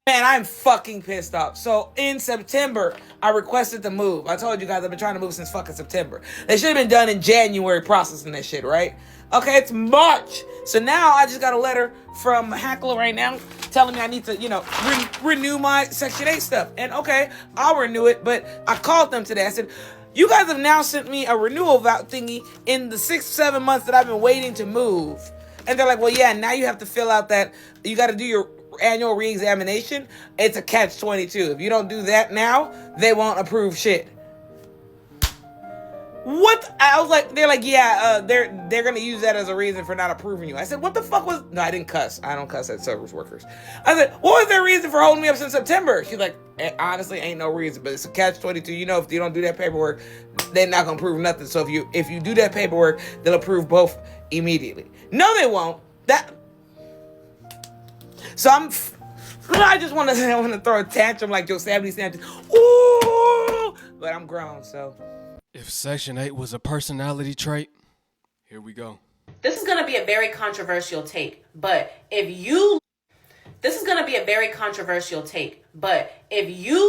Man, I'm fucking pissed off. So in September, I requested to move. I told you guys I've been trying to move since fucking September. They should have been done in January processing that shit, right? Okay, it's March. So now I just got a letter from Hackler right now telling me I need to, renew my Section 8 stuff. And okay, I'll renew it, but I called them today. I said, you guys have now sent me a renewal thingy in the 6-7 months that I've been waiting to move. And they're like, well, yeah, now you have to fill out that, you got to do your annual re-examination. It's a catch-22. If you don't do that now, they won't approve shit. What? I was like, they're like, yeah, they're gonna use that as a reason for not approving you. I said, what the fuck was? No, I didn't cuss. I don't cuss at service workers. I said, what was their reason for holding me up since September? She's like, honestly, ain't no reason, but it's a catch-22. You know, if you don't do that paperwork, they're not gonna approve nothing. So if you do that paperwork, they'll approve both immediately. No, they won't. So I just want to throw a tantrum like Yosemite Sam. Ooh, but I'm grown, so. If Section 8 was a personality trait, here we go. This is going to be a very controversial take, but if you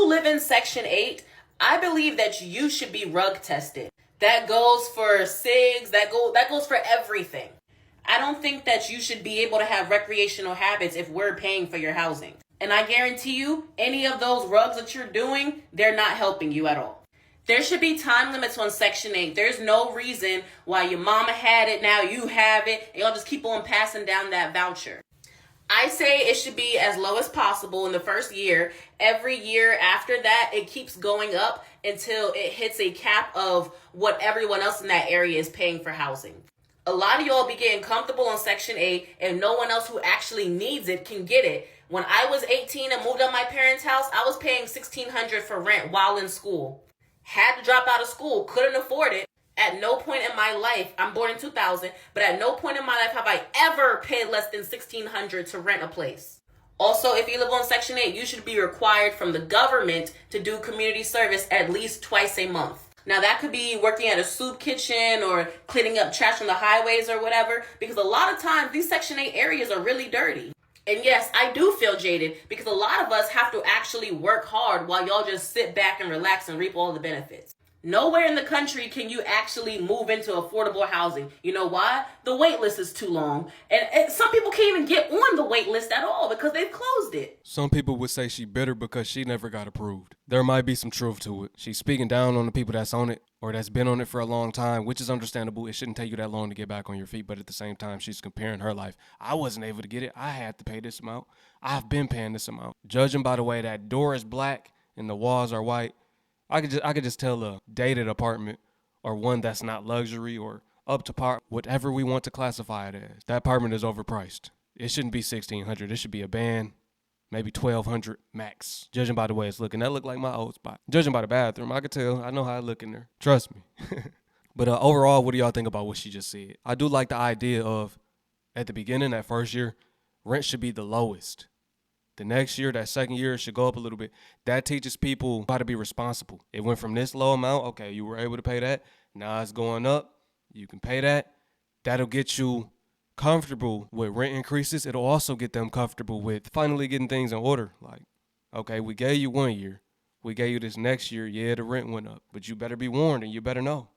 live in Section 8, I believe that you should be rug tested. That goes for SIGs, that goes for everything. I don't think that you should be able to have recreational habits if we're paying for your housing. And I guarantee you, any of those rugs that you're doing, they're not helping you at all. There should be time limits on Section 8. There's no reason why your mama had it, now you have it, and y'all just keep on passing down that voucher. I say it should be as low as possible in the first year. Every year after that, it keeps going up until it hits a cap of what everyone else in that area is paying for housing. A lot of y'all be getting comfortable on Section 8, and no one else who actually needs it can get it. When I was 18 and moved out my parents' house, I was paying $1,600 for rent while in school. Had to drop out of school, couldn't afford it. At no point in my life, I'm born in 2000, but at no point in my life have I ever paid less than $1,600 to rent a place. Also, if you live on Section 8, you should be required from the government to do community service at least twice a month. Now, that could be working at a soup kitchen or cleaning up trash on the highways or whatever, because a lot of times these Section 8 areas are really dirty. And yes, I do feel jaded because a lot of us have to actually work hard while y'all just sit back and relax and reap all the benefits. Nowhere in the country can you actually move into affordable housing. You know why? The wait list is too long. And some people can't even get on the wait list at all because they've closed it. Some people would say she bitter because she never got approved. There might be some truth to it. She's speaking down on the people that's on it or that's been on it for a long time, which is understandable. It shouldn't take you that long to get back on your feet. But at the same time, she's comparing her life. I wasn't able to get it. I had to pay this amount. I've been paying this amount. Judging by the way that door is black and the walls are white, I could just tell a dated apartment or one that's not luxury or up to par, whatever we want to classify it as. That apartment is overpriced. It shouldn't be $1,600. It should be a band, maybe $1,200 max. Judging by the way it's looking, that looked like my old spot. Judging by the bathroom, I could tell. I know how I look in there. Trust me. But overall, what do y'all think about what she just said? I do like the idea of, at the beginning, that first year, rent should be the lowest. The next year, that second year, it should go up a little bit. That teaches people how to be responsible. It went from this low amount. Okay, you were able to pay that. Now it's going up. You can pay that. That'll get you comfortable with rent increases. It'll also get them comfortable with finally getting things in order. Like, okay, we gave you 1 year. We gave you this next year. Yeah, the rent went up. But you better be warned and you better know.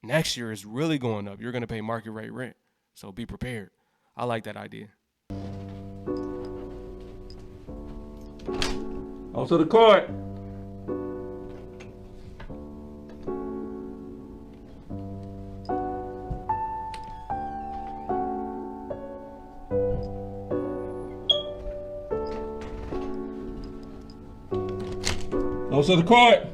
Next year is really going up. You're going to pay market rate rent. So be prepared. I like that idea. Also the court. Also the court.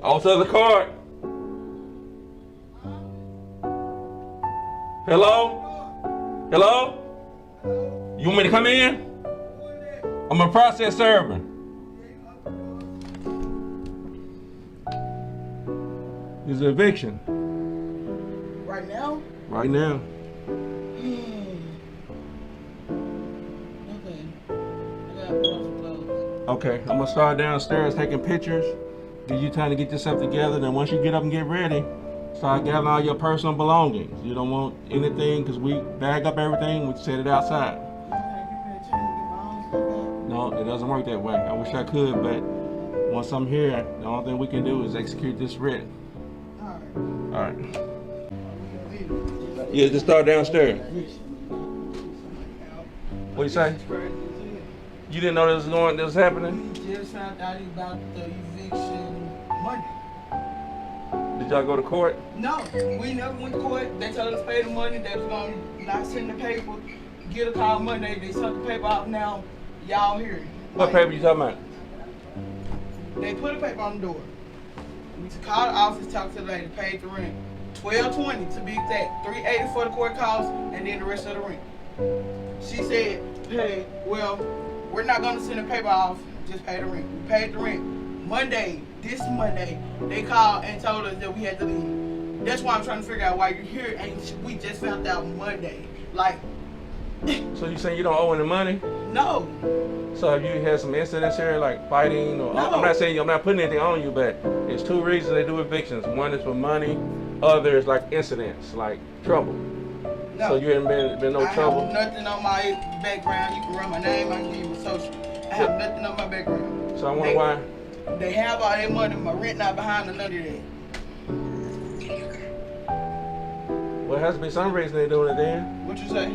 Also the court. Hello? Hello? You want me to come in? I'm a process server. It's an eviction. Right now? Right now. Okay. I gotta put on some clothes. Okay, I'm gonna start downstairs taking pictures. Give you time to get yourself together. Then once you get up and get ready, Start gathering all your personal belongings. You don't want anything, because we bag up everything, we set it outside. No, it doesn't work that way. I wish I could, but once I'm here, the only thing we can do is execute this writ. All right. Yeah, just start downstairs. What you say? You didn't know this was happening? We just found out about the eviction Monday. Did y'all go to court? No, we never went to court. They told us to pay the money. They was gonna not send the paper. Get a call Monday. They sent the paper out now. Y'all here. What paper you talking about? They put a paper on the door. We called the office, talked to the lady, paid the rent. $12.20 to be exact. $3.80 for the court costs, and then the rest of the rent. She said, "Hey, well, we're not gonna send the paper off. Just pay the rent." We paid the rent. This Monday, they called and told us that we had to leave. That's why I'm trying to figure out why you're here, and we just found out Monday. Like, So you saying you don't owe any money? no. So have you had some incidents here, like fighting? Or No. I'm not saying I'm not putting anything on you, but it's two reasons they do evictions. One is for money, other is like incidents, like trouble. No. So you haven't been no I trouble? have nothing on my background. You can run my name, I can give you my social. I have nothing on my background. So I wonder why. They have all their money, my rent not behind or none of that. Well, it has to be some reason they're doing it then. What you say?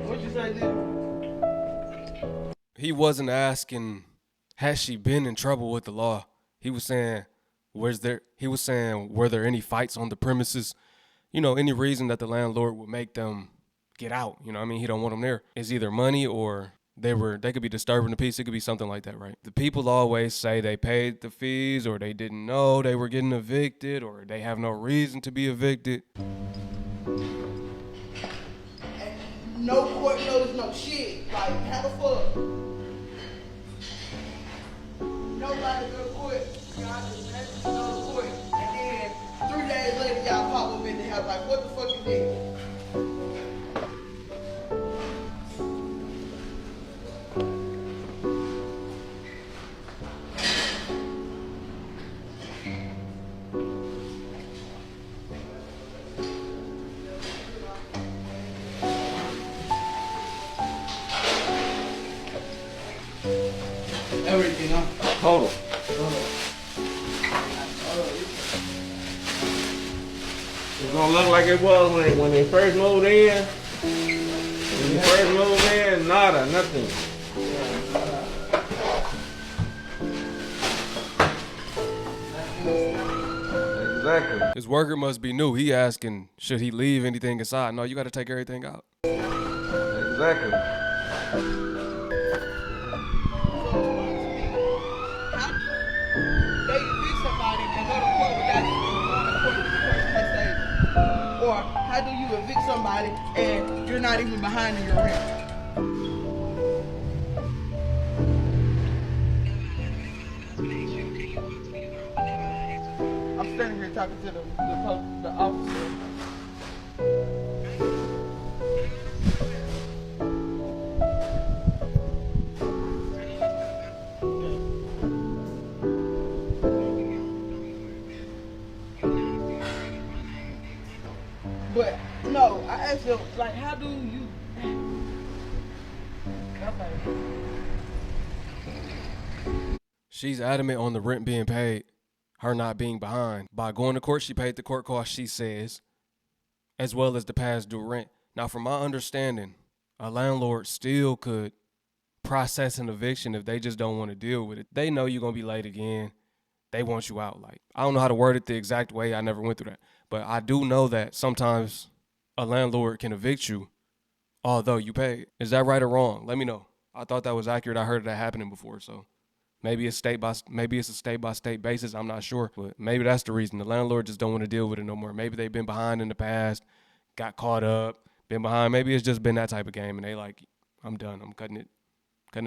What you say, Lil? He wasn't asking, has she been in trouble with the law? He was saying, were there any fights on the premises? You know, any reason that the landlord would make them get out. You know what I mean? He don't want them there. It's either money or they could be disturbing the peace. It could be something like that, right? The people always say they paid the fees or they didn't know they were getting evicted or they have no reason to be evicted. No court knows no shit. Like, how the fuck? Nobody go to court. Y'all just let us go to court. And then 3 days later, y'all pop up in the house. Like, what the fuck is this? Everything, huh? Total. It's gonna look like it was when they first moved in. When you first moved in, nada, nothing. Exactly. His worker must be new. He asking, should he leave anything inside? No, you got to take everything out. Exactly. They evict somebody and go to court without even going to court with the person that saved them. Or how do you evict somebody and you're not even behind in your rent? I'm standing here talking to the officer. But no, I asked him, like, how do you? She's adamant on the rent being paid, her not being behind. By going to court, she paid the court costs, she says, as well as the past due rent. Now, from my understanding, a landlord still could process an eviction if they just don't want to deal with it. They know you're going to be late again. They want you out. Like, I don't know how to word it the exact way. I never went through that. But I do know that sometimes a landlord can evict you, although you paid. Is that right or wrong? Let me know. I thought that was accurate. I heard that happening before, so maybe it's a state-by-state basis. I'm not sure, but maybe that's the reason. The landlord just don't want to deal with it no more. Maybe they've been behind in the past, got caught up, been behind. Maybe it's just been that type of game, and they like, I'm done. I'm cutting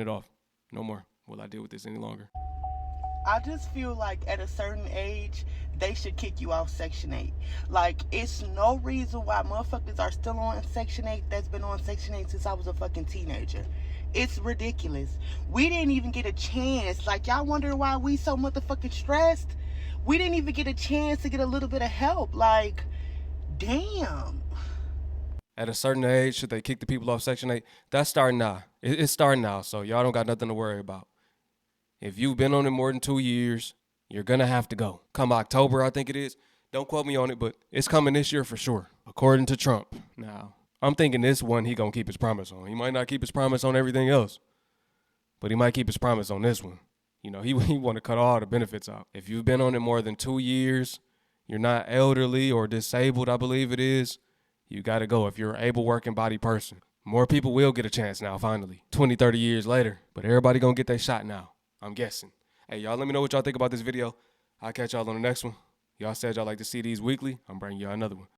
it off. No more. Will I deal with this any longer? I just feel like at a certain age, they should kick you off Section 8. Like, it's no reason why motherfuckers are still on Section 8 that's been on Section 8 since I was a fucking teenager. It's ridiculous. We didn't even get a chance. Like, y'all wonder why we so motherfucking stressed? We didn't even get a chance to get a little bit of help. Like, damn. At a certain age, should they kick the people off Section 8? That's starting now. It's starting now, so y'all don't got nothing to worry about. If you've been on it more than 2 years, you're going to have to go. Come October, I think it is. Don't quote me on it, but it's coming this year for sure, according to Trump. Now, I'm thinking this one he going to keep his promise on. He might not keep his promise on everything else, but he might keep his promise on this one. You know, he want to cut all the benefits out. If you've been on it more than 2 years, you're not elderly or disabled, I believe it is, you got to go if you're an able working body person. More people will get a chance now, finally, 20, 30 years later. But everybody going to get their shot now, I'm guessing. Hey, y'all let me know what y'all think about this video. I'll catch y'all on the next one. Y'all said y'all like to see these weekly. I'm bringing y'all another one.